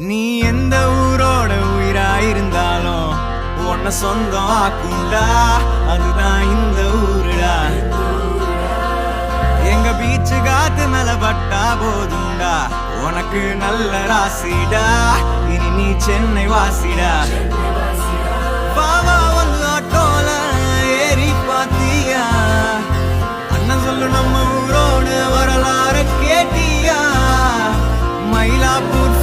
நீ எந்த ஊரோட உயிராயிருந்தாலும் உன்னை சொந்தம் ஆக்குண்டா, அதுதான் இந்த ஊருடா. எங்க பீச்சு காத்து மேல பட்டா போதுண்டா, உனக்கு நல்ல ராசிடா, இனி நீ சென்னை வாசிடா. பாவா வந்து ஆட்டோல ஏறி பாத்தியா, அண்ணன் சொல்லு நம்ம ஊரோடு வரலாறு கேட்டியா, மயிலாப்பூர்